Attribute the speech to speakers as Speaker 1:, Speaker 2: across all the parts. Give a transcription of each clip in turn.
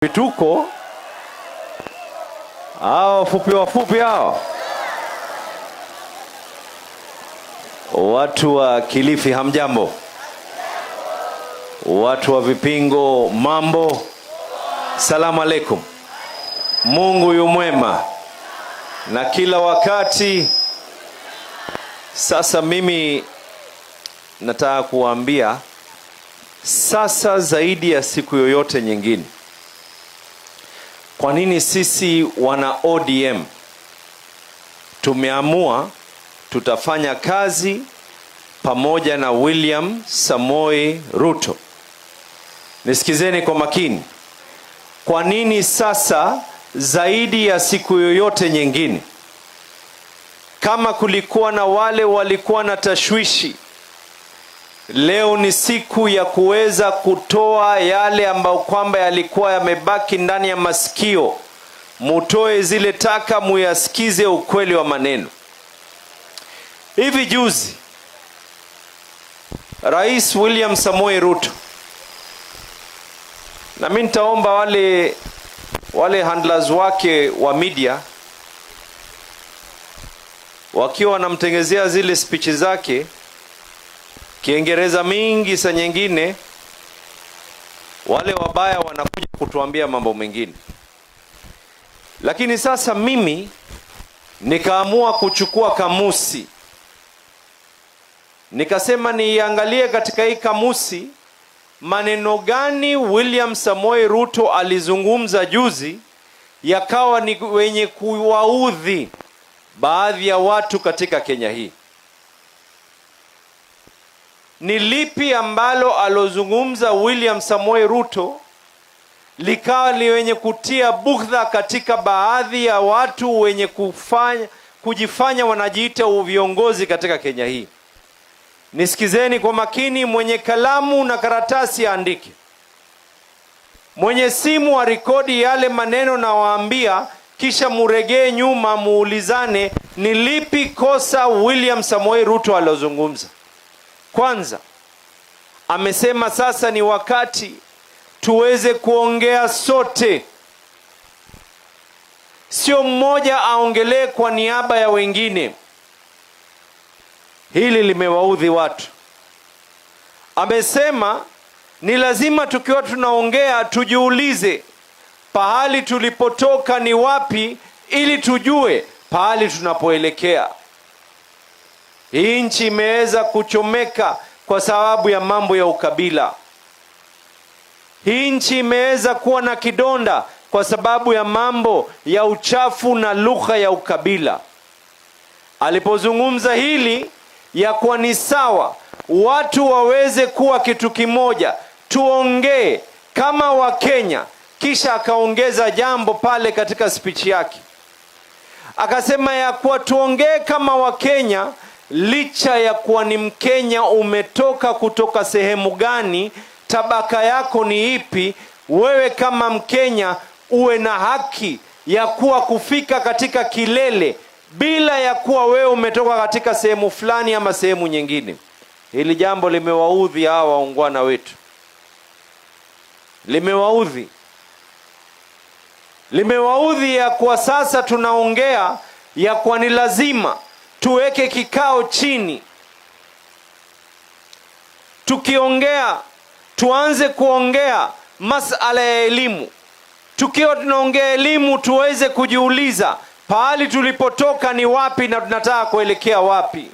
Speaker 1: Vituko hao wafupi hao watu wa Kilifi, hamjambo? Watu wa Vipingo, mambo? Salamu alaikum. Mungu yu mwema na kila wakati. Sasa mimi nataka kuambia, sasa zaidi ya siku yoyote nyingine, kwa nini sisi wana ODM tumeamua tutafanya kazi pamoja na William Samoei Ruto. Nisikizeni kwa makini. Kwa nini sasa zaidi ya siku yoyote nyingine? Kama kulikuwa na wale walikuwa na tashwishi, leo ni siku ya kuweza kutoa yale ambayo kwamba yalikuwa yamebaki ndani ya masikio. Mutoe zile taka, muyasikize ukweli wa maneno. Hivi juzi Rais William Samoei Ruto, na mimi nitaomba wale handlers wake wa media wakiwa wanamtengezea zile speech zake Kiingereza mingi, saa nyingine wale wabaya wanakuja kutuambia mambo mengine. Lakini sasa mimi nikaamua kuchukua kamusi, nikasema niangalie katika hii kamusi maneno gani William Samoei Ruto alizungumza juzi yakawa ni wenye kuwaudhi baadhi ya watu katika Kenya hii. Ni lipi ambalo alozungumza William Samoei Ruto likawa ni wenye kutia bugdha katika baadhi ya watu wenye kujifanya wanajiita viongozi katika Kenya hii? Nisikizeni kwa makini. Mwenye kalamu na karatasi aandike, mwenye simu arekodi yale maneno na waambia, kisha muregee nyuma muulizane ni lipi kosa William Samoei Ruto alozungumza. Kwanza, amesema sasa ni wakati tuweze kuongea sote, sio mmoja aongelee kwa niaba ya wengine. Hili limewaudhi watu. Amesema ni lazima tukiwa tunaongea tujiulize pahali tulipotoka ni wapi, ili tujue pahali tunapoelekea. Hii nchi imeweza kuchomeka kwa sababu ya mambo ya ukabila. Hii nchi imeweza kuwa na kidonda kwa sababu ya mambo ya uchafu na lugha ya ukabila. Alipozungumza hili ya kuwa ni sawa watu waweze kuwa kitu kimoja, tuongee kama Wakenya, kisha akaongeza jambo pale katika speech yake. Akasema ya kuwa tuongee kama Wakenya, licha ya kuwa ni Mkenya, umetoka kutoka sehemu gani, tabaka yako ni ipi, wewe kama Mkenya uwe na haki ya kuwa kufika katika kilele bila ya kuwa wewe umetoka katika sehemu fulani ama sehemu nyingine. Hili jambo limewaudhi hawa waungwana wetu. Limewaudhi ya kuwa sasa tunaongea ya kuwa ni lazima tuweke kikao chini. Tukiongea tuanze kuongea masala ya elimu. Tukiwa tunaongea elimu tuweze kujiuliza pahali tulipotoka ni wapi na tunataka kuelekea wapi.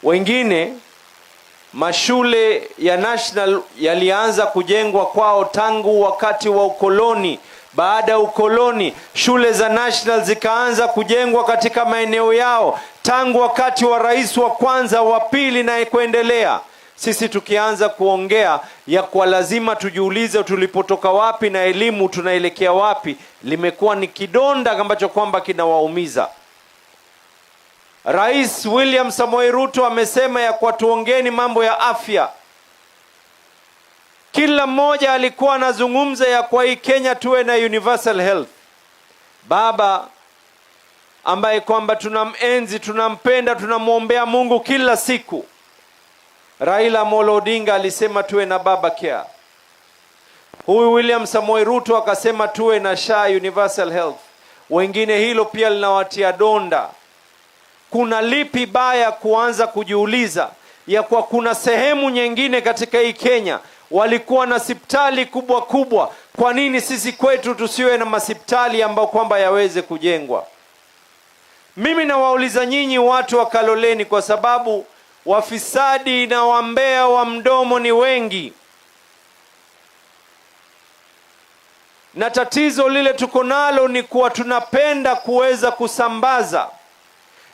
Speaker 1: Wengine mashule ya national yalianza kujengwa kwao tangu wakati wa ukoloni. Baada ya ukoloni, shule za national zikaanza kujengwa katika maeneo yao tangu wakati wa rais wa kwanza, wa pili na kuendelea. Sisi tukianza kuongea ya kwa lazima tujiulize tulipotoka wapi na elimu tunaelekea wapi, limekuwa ni kidonda ambacho kwamba kinawaumiza. Rais William Samoei Ruto amesema ya kwa tuongeni mambo ya afya. Kila mmoja alikuwa anazungumza ya kwa hii Kenya tuwe na universal health. Baba ambaye kwamba tunamenzi, tunampenda, tunamwombea Mungu kila siku, Raila Amolo Odinga alisema tuwe na baba care. Huyu William Samoei Ruto akasema tuwe na SHA, Universal Health. Wengine hilo pia linawatia donda. Kuna lipi baya kuanza kujiuliza ya kwa kuna sehemu nyingine katika hii Kenya walikuwa na hospitali kubwa kubwa, kwa nini sisi kwetu tusiwe na hospitali ambao kwamba yaweze kujengwa? Mimi nawauliza nyinyi watu wa Kaloleni, kwa sababu wafisadi na wambea wa mdomo ni wengi, na tatizo lile tuko nalo ni kuwa tunapenda kuweza kusambaza,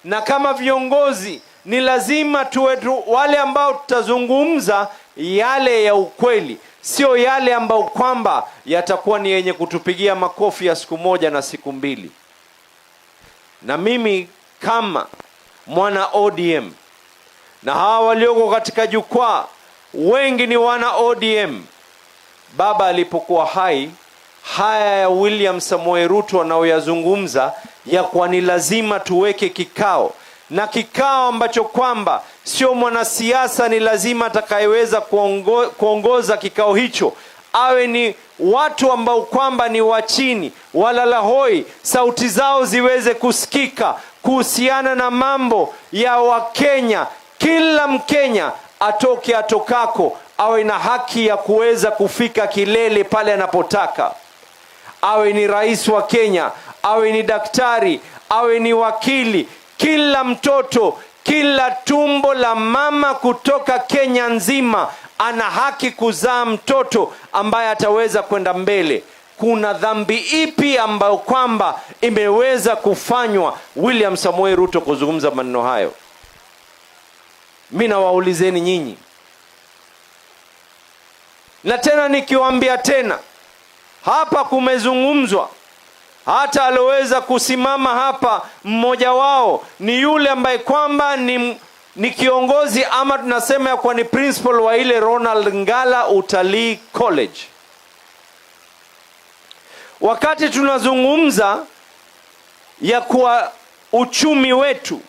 Speaker 1: na kama viongozi ni lazima tuwe wale ambao tutazungumza yale ya ukweli, sio yale ambao kwamba yatakuwa ni yenye kutupigia makofi ya siku moja na siku mbili. Na mimi kama mwana ODM, na hawa walioko katika jukwaa wengi ni wana ODM, baba alipokuwa hai, haya ya William Samoei Ruto anaoyazungumza ya kwa ni lazima tuweke kikao, na kikao ambacho kwamba sio mwanasiasa ni lazima atakayeweza kuongoza kikao hicho awe ni watu ambao kwamba ni wa chini, walalahoi, sauti zao ziweze kusikika kuhusiana na mambo ya Wakenya. Kila Mkenya atoke atokako awe na haki ya kuweza kufika kilele pale anapotaka. Awe ni rais wa Kenya, awe ni daktari, awe ni wakili, kila mtoto, kila tumbo la mama kutoka Kenya nzima ana haki kuzaa mtoto ambaye ataweza kwenda mbele. Kuna dhambi ipi ambayo kwamba imeweza kufanywa William Samoei Ruto kuzungumza maneno hayo? Mimi nawaulizeni nyinyi, na tena nikiwaambia tena, hapa kumezungumzwa, hata aloweza kusimama hapa mmoja wao ni yule ambaye kwamba ni kiongozi ama tunasema ya kwa ni principal wa ile Ronald Ngala Utalii College. Wakati tunazungumza ya kwa uchumi wetu,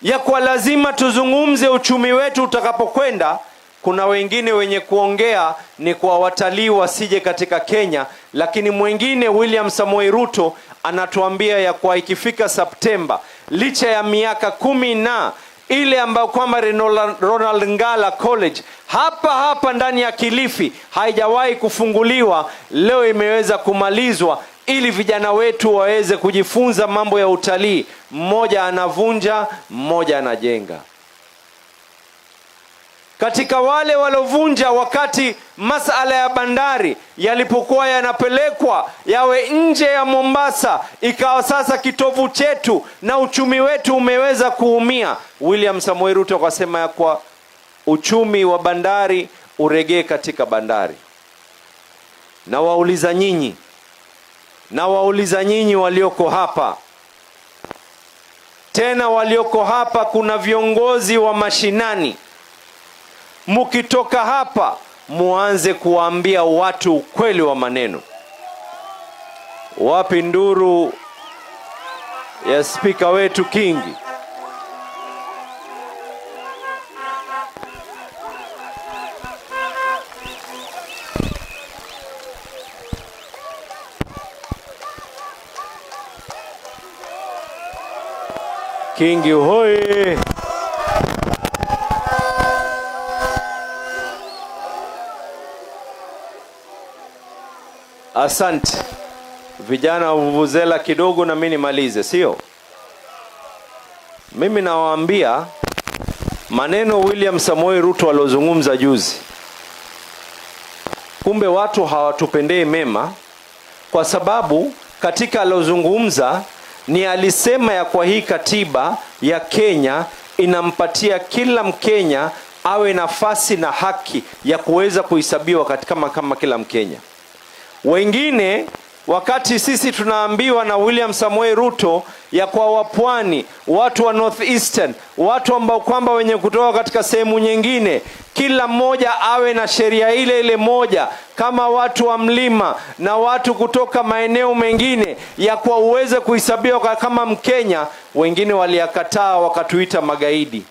Speaker 1: ya kwa lazima tuzungumze uchumi wetu utakapokwenda, kuna wengine wenye kuongea ni kwa watalii wasije katika Kenya, lakini mwingine William Samoei Ruto anatuambia ya kwa ikifika Septemba, licha ya miaka 10 na ile ambayo kwamba Ronald Ngala College hapa ndani ya Kilifi haijawahi kufunguliwa, leo imeweza kumalizwa ili vijana wetu waweze kujifunza mambo ya utalii. Mmoja anavunja, mmoja anajenga. Katika wale walovunja, wakati masala ya bandari yalipokuwa yanapelekwa yawe nje ya Mombasa, ikawa sasa kitovu chetu na uchumi wetu umeweza kuumia, William Samoei Ruto akasema ya kwa uchumi wa bandari uregee katika bandari. Na wauliza nyinyi walioko hapa, tena walioko hapa kuna viongozi wa mashinani, mukitoka hapa muanze kuambia watu ukweli wa maneno. Wapi nduru ya spika wetu Kingi? Kingi hoi! Asante. Vijana vuvuzela kidogo na mimi nimalize, sio? Mimi nawaambia maneno William Samoei Ruto alozungumza juzi. Kumbe watu hawatupendei mema, kwa sababu katika alozungumza ni alisema ya kwa hii katiba ya Kenya inampatia kila Mkenya awe nafasi na haki ya kuweza kuhesabiwa kama kila Mkenya. Wengine wakati sisi tunaambiwa na William Samoei Ruto ya kwa wapwani, watu wa North Eastern, watu ambao kwamba wenye kutoka katika sehemu nyingine, kila mmoja awe na sheria ile moja kama watu wa mlima na watu kutoka maeneo mengine, ya kwa uweze kuhesabiwa kama Mkenya. Wengine waliakataa, wakatuita magaidi.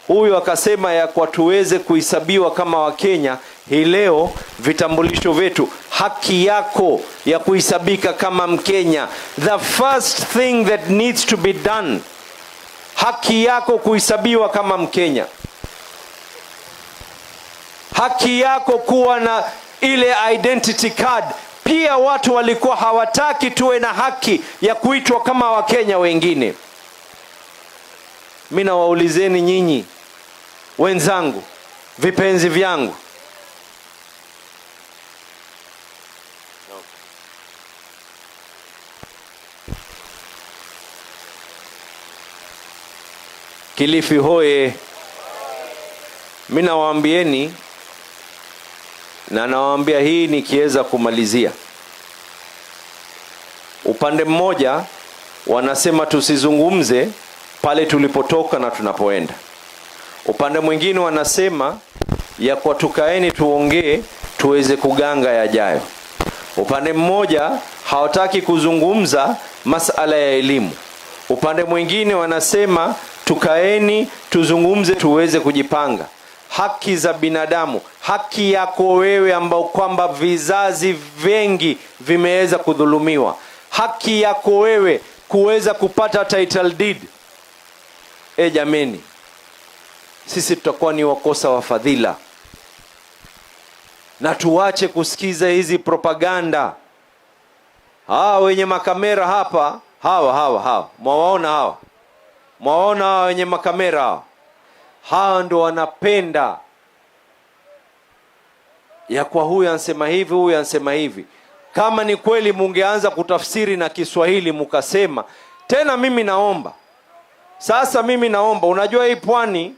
Speaker 1: Huyu akasema ya kwa tuweze kuhesabiwa kama Wakenya, Hii leo vitambulisho vyetu, haki yako ya kuhesabika kama Mkenya, the first thing that needs to be done, haki yako kuhesabiwa kama Mkenya, haki yako kuwa na ile identity card. Pia watu walikuwa hawataki tuwe na haki ya kuitwa kama Wakenya wengine. Mimi nawaulizeni nyinyi wenzangu, vipenzi vyangu, Kilifi hoye, mimi nawaambieni na nawaambia hii nikiweza kumalizia. Upande mmoja wanasema tusizungumze pale tulipotoka na tunapoenda. Upande mwingine wanasema ya kwa tukaeni tuongee tuweze kuganga yajayo. Upande mmoja hawataki kuzungumza masala ya elimu. Upande mwingine wanasema tukaeni tuzungumze tuweze kujipanga. Haki za binadamu, haki yako wewe ambao kwamba vizazi vingi vimeweza kudhulumiwa, haki yako wewe kuweza kupata title deed. Jameni, sisi tutakuwa ni wakosa wa fadhila, na tuache kusikiza hizi propaganda. Wenye makamera hapa, hawa mwaona hawa wenye makamera hawa ndo wanapenda ya kwa huyu ansema hivi, huyu ansema hivi. Kama ni kweli mungeanza kutafsiri na Kiswahili mukasema. Tena mimi naomba, unajua hii pwani,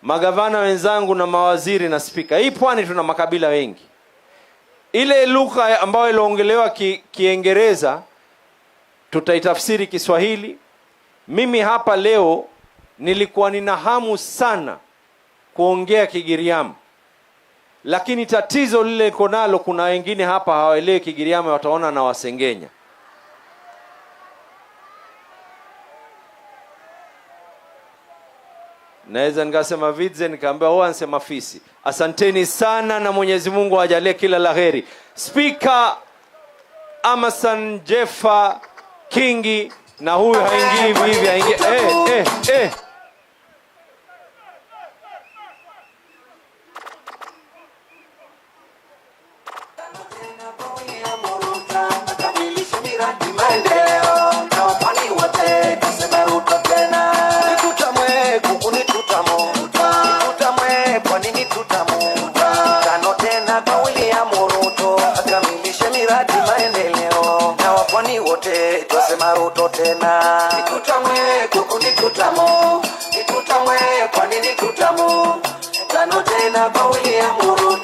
Speaker 1: magavana wenzangu na mawaziri na spika, hii pwani tuna makabila wengi. Ile lugha ambayo ilaongelewa Kiingereza tutaitafsiri Kiswahili. Mimi hapa leo nilikuwa nina hamu sana kuongea Kigiriama, lakini tatizo lile liko nalo, kuna wengine hapa hawaelewi Kigiriama, wataona na wasengenya. Naweza nikasema vidze, nikaambia wao ansema fisi. Asanteni sana na Mwenyezi Mungu ajalie kila laheri. Speaker Amason Jeffa Kingi, na huyu haingii hivi haingii.
Speaker 2: Ruto tena nikutamwe kwa nini tutamu tano tena kwa William Ruto.